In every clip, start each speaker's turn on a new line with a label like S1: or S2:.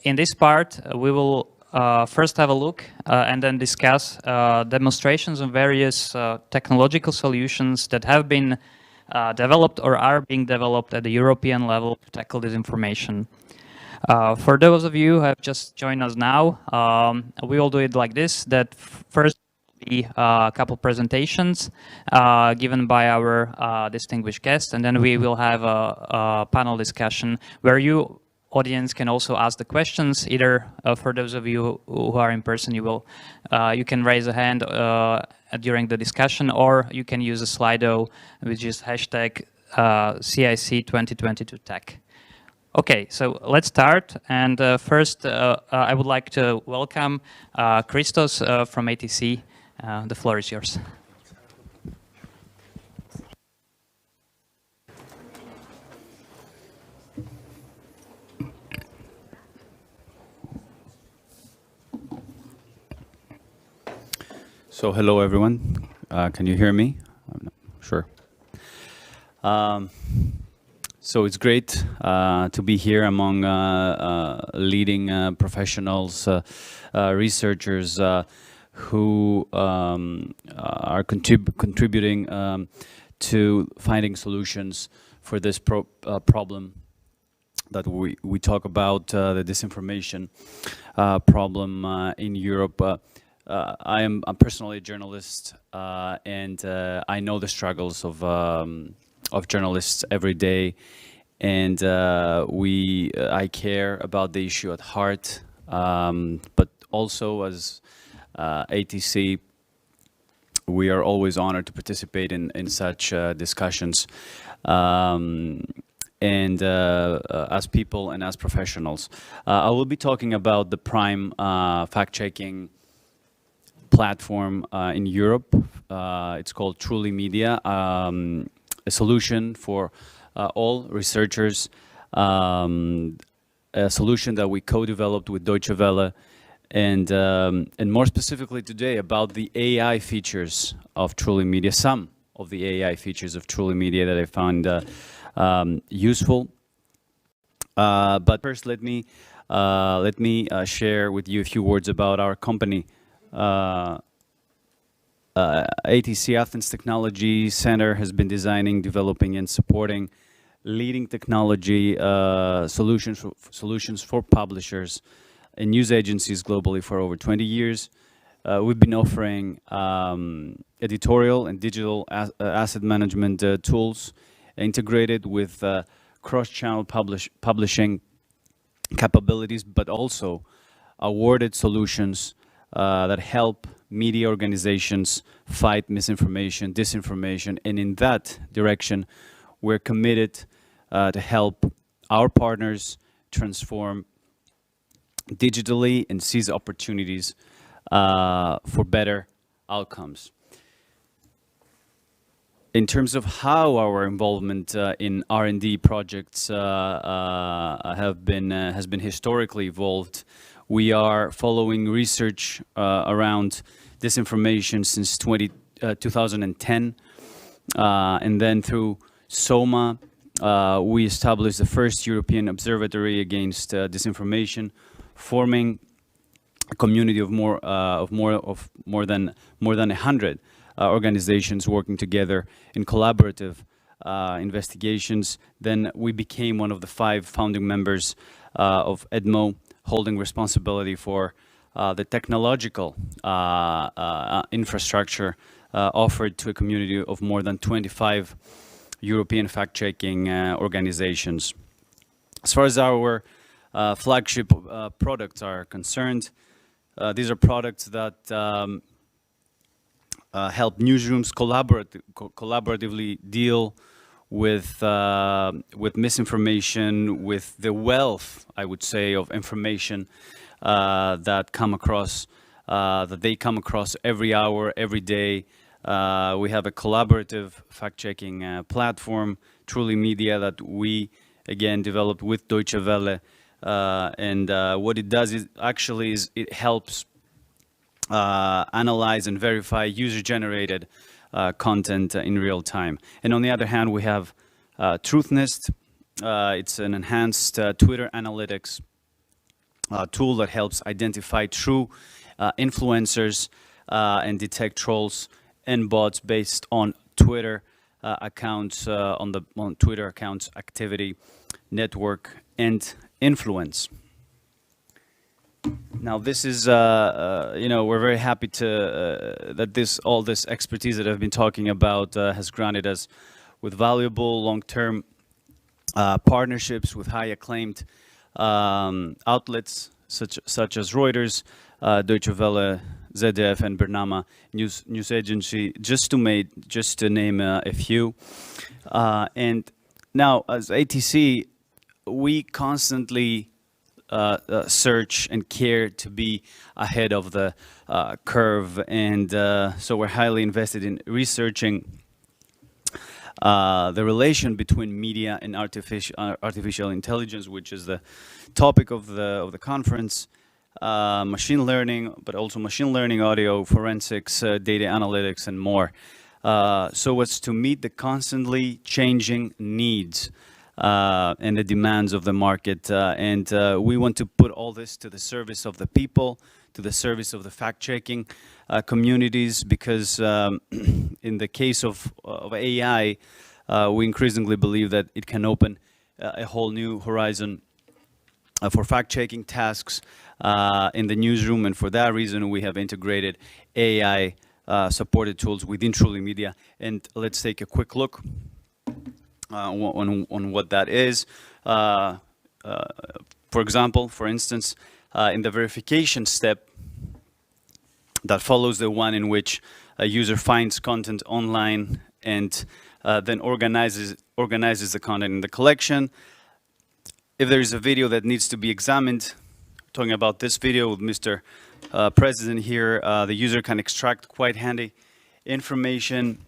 S1: In this part, we will first have a look and then discuss demonstrations of various technological solutions that have been developed or are being developed at the European level to tackle disinformation. For those of you who have just joined us now, we will do it like this, that first be a couple presentations given by our distinguished guests, and then we will have a panel discussion where you audience can also ask the questions. Either for those of you who are in person, you can raise a hand during the discussion, or you can use a Slido, which is hashtag CIC 2022 Tech. Okay, so let's start. And first, I would like to welcome Christos from ATC. The floor is yours.
S2: So hello everyone, can you hear me? I'm not sure. So it's great to be here among leading professionals, researchers who are contributing to finding solutions for this problem that we talk about, the disinformation problem in Europe. I'm personally a journalist, and I know the struggles of journalists every day, and I care about the issue at heart. But also, as ATC, we are always honored to participate in such discussions, and as people and as professionals. I will be talking about the prime fact-checking platform in Europe. It's called Truly Media, a solution for all researchers, a solution that we co-developed with Deutsche Welle, and more specifically today about the AI features of Truly Media, some of the AI features of Truly Media that I found useful. But first, let me share with you a few words about our company. ATC Athens Technology Center has been designing, developing, and supporting leading technology solutions for publishers and news agencies globally for over 20 years. We've been offering editorial and digital asset management tools integrated with cross-channel publishing capabilities, but also awarded solutions that help media organizations fight misinformation, disinformation, and in that direction, we're committed to help our partners transform digitally and seize opportunities for better outcomes. In terms of how our involvement in R&D projects has been historically evolved, we are following research around disinformation since 2010, and then through SOMA, we established the first European Observatory against disinformation, forming a community of more than 100 organizations working together in collaborative investigations. Then we became one of the 5 founding members of CEDMO, holding responsibility for the technological infrastructure offered to a community of more than 25 European fact-checking organizations. As far as our flagship products are concerned, these are products that help newsrooms collaboratively deal with misinformation, with the wealth, I would say, of information that they come across every hour, every day. We have a collaborative fact-checking platform, Truly Media, that we again developed with Deutsche Welle, and what it does is it helps analyze and verify user-generated content in real time. And on the other hand, we have TruthNist. It's an enhanced Twitter analytics tool that helps identify true influencers and detect trolls and bots based on Twitter accounts, on Twitter accounts activity, network, and influence. Now, this is, we're very happy to that all this expertise that I've been talking about has granted us with valuable long-term partnerships with high acclaimed outlets such as Reuters, Deutsche Welle, ZDF, and Bernama news agency, just to name a few. And now, as ATC, we constantly search and care to be ahead of the curve, and so we're highly invested in researching the relation between media and artificial intelligence, which is the topic of the conference, machine learning, but also machine learning, audio, forensics, data analytics, and more. So as to meet the constantly changing needs and the demands of the market. And we want to put all this to the service of the people, to the service of the fact-checking communities, because in the case of AI, we increasingly believe that it can open a whole new horizon for fact-checking tasks in the newsroom. And for that reason, we have integrated AI supported tools within Truly Media. And let's take a quick look on what that is. For example, for instance, in the verification step that follows the one in which a user finds content online and then organizes the content in the collection. If there is a video that needs to be examined, talking about this video with Mr. President here, the user can extract quite handy information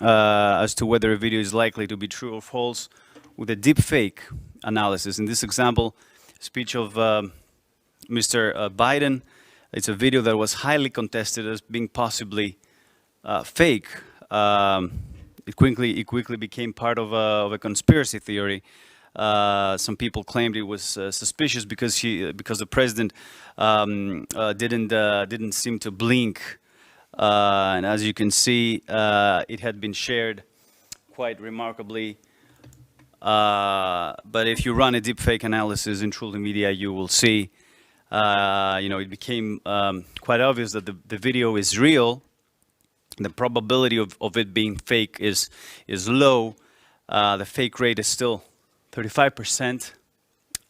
S2: as to whether a video is likely to be true or false with a deepfake analysis. In this example, speech of Mr. Biden, it's a video that was highly contested as being possibly fake. It quickly became part of a conspiracy theory. Some people claimed it was suspicious because the president didn't seem to blink. And as you can see, it had been shared quite remarkably. But if you run a deepfake analysis in Truly Media, you will see, it became quite obvious that the video is real. The probability of it being fake is low. The fake rate is still 35%,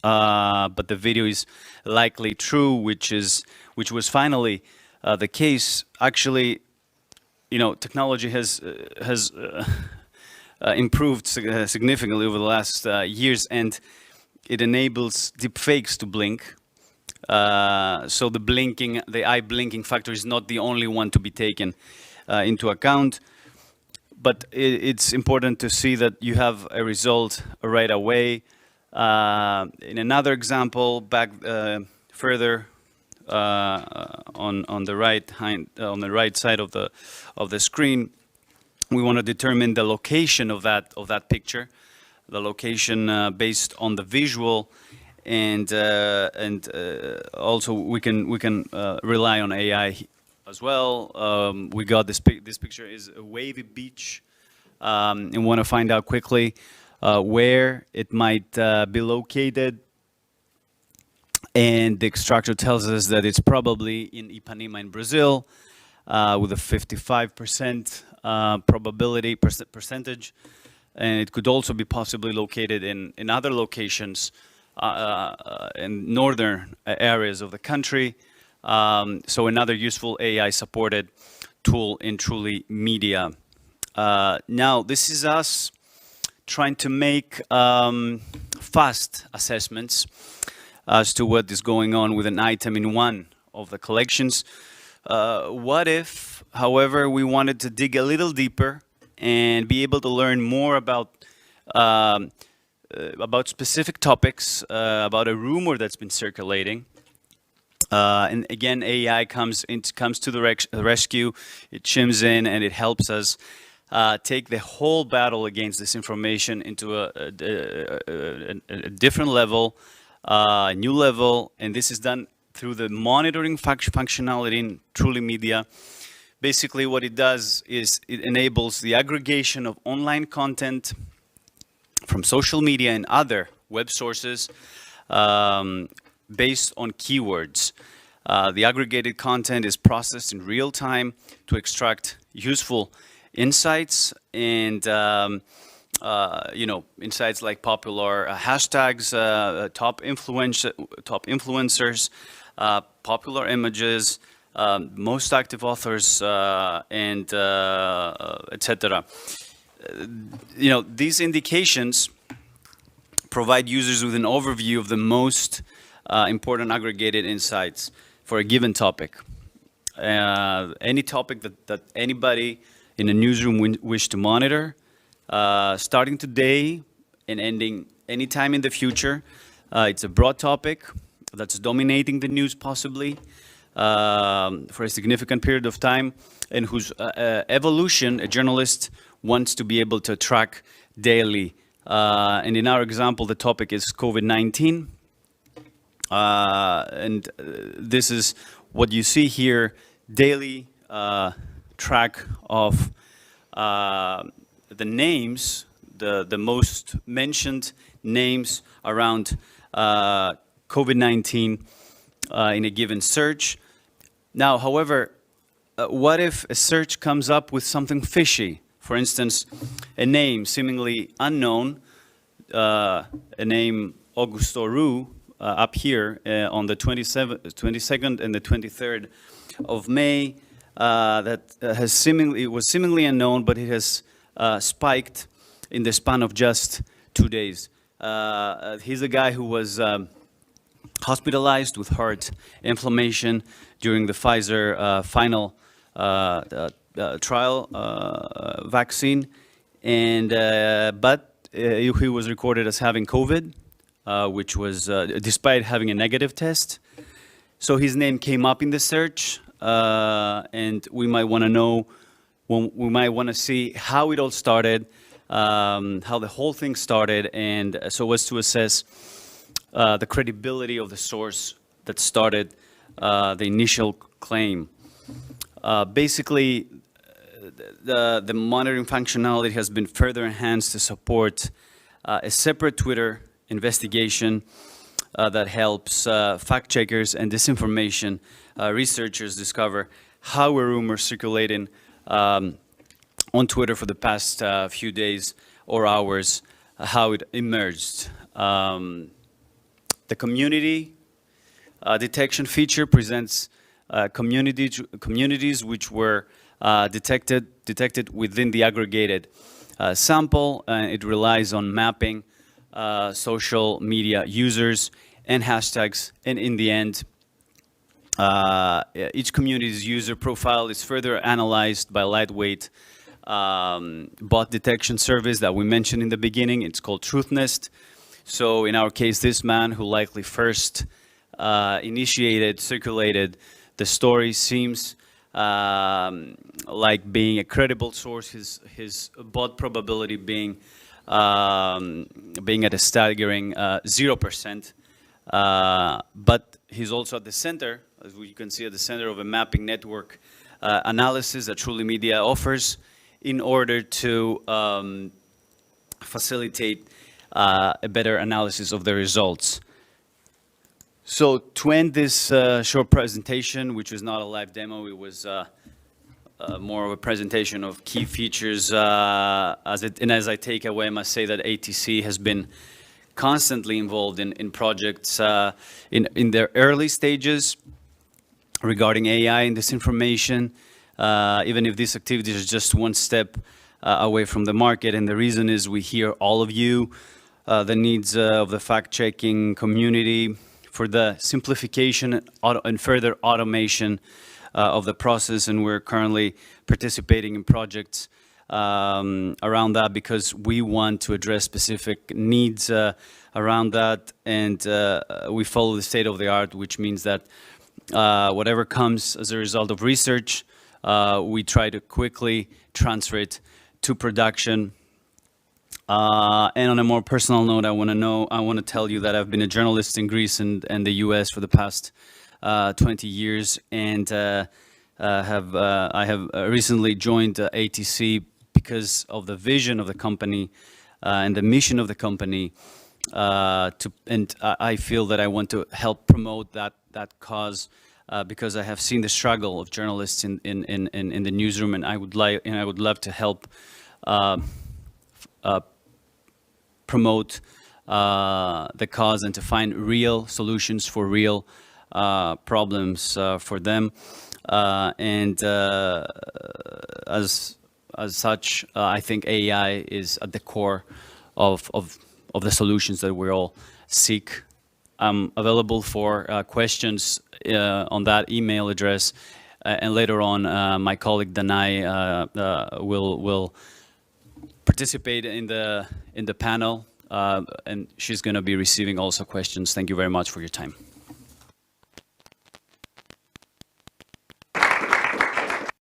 S2: but the video is likely true, which was finally the case. Actually, technology has improved significantly over the last years, and it enables deepfakes to blink. So the eye blinking factor is not the only one to be taken into account. But it's important to see that you have a result right away. In another example, back further on the right side of the screen, we want to determine the location of that picture, the location based on the visual, and also we can rely on AI as well. We got this picture is a wavy beach, and want to find out quickly where it might be located. And the extractor tells us that it's probably in Ipanema in Brazil, with a 55% probability percentage, and it could also be possibly located in other locations in northern areas of the country. So another useful AI-supported tool in Truly Media. Now, this is us trying to make fast assessments as to what is going on with an item in one of the collections. What if, however, we wanted to dig a little deeper and be able to learn more about specific topics, about a rumor that's been circulating? And again, AI comes to the rescue. It chimes in and it helps us take the whole battle against this information into a different level. new level, and this is done through the monitoring functionality in Truly Media. Basically, what it does is it enables the aggregation of online content from social media and other web sources based on keywords. The aggregated content is processed in real time to extract useful insights and insights like popular hashtags, top influencers, popular images, most active authors, and etc. These indications provide users with an overview of the most important aggregated insights for a given topic. Any topic that anybody in a newsroom wish to monitor, starting today and ending anytime in the future. It's a broad topic that's dominating the news possibly for a significant period of time, and whose evolution a journalist wants to be able to track daily. And in our example, the topic is COVID-19. And this is what you see here, daily track of the names, the most mentioned names around COVID-19 in a given search. Now, however, what if a search comes up with something fishy? For instance, a name seemingly unknown, a name Augusto Roux, up here on the 22nd and the 23rd of May, that was seemingly unknown, but it has spiked in the span of just 2 days. He's a guy who was hospitalized with heart inflammation during the Pfizer final trial vaccine, and but he was recorded as having COVID, which was despite having a negative test. So his name came up in the search, and we might want to know, we might want to see how it all started, how the whole thing started, and so as to assess the credibility of the source that started the initial claim. Basically, the monitoring functionality has been further enhanced to support a separate Twitter investigation that helps fact checkers and disinformation researchers discover how a rumor circulating on Twitter for the past few days or hours, how it emerged. The community detection feature presents communities which were detected within the aggregated sample. It relies on mapping social media users and hashtags, and in the end, each community's user profile is further analyzed by lightweight bot detection service that we mentioned in the beginning. It's called TruthNest. So in our case, this man who likely first circulated the story seems like being a credible source. His bot probability being at a staggering 0%. But he's also at the center, as you can see, at the center of a mapping network analysis that Truly Media offers in order to facilitate a better analysis of the results. So to end this short presentation, which was not a live demo, it was more of a presentation of key features. As I take away, I must say that ATC has been constantly involved in projects in their early stages regarding AI and disinformation, even if these activities are just one step away from the market. And the reason is we hear all of you, the needs of the fact-checking community for the simplification and further automation of the process, and we're currently participating in projects around that because we want to address specific needs around that, and we follow the state of the art, which means that whatever comes as a result of research, we try to quickly transfer it to production And on a more personal note, I want to tell you that I've been a journalist in Greece and the US for the past 20 years, and I have recently joined ATC because of the vision of the company and the mission of the company. And I feel that I want to help promote that cause because I have seen the struggle of journalists in the newsroom, and I would love to help promote the cause and to find real solutions for real problems for them. And as such, I think AI is at the core of the solutions that we all seek. I'm available for questions on that email address, and later on, my colleague Danai will participate in the panel, and she's going to be receiving also questions. Thank you very much for your time.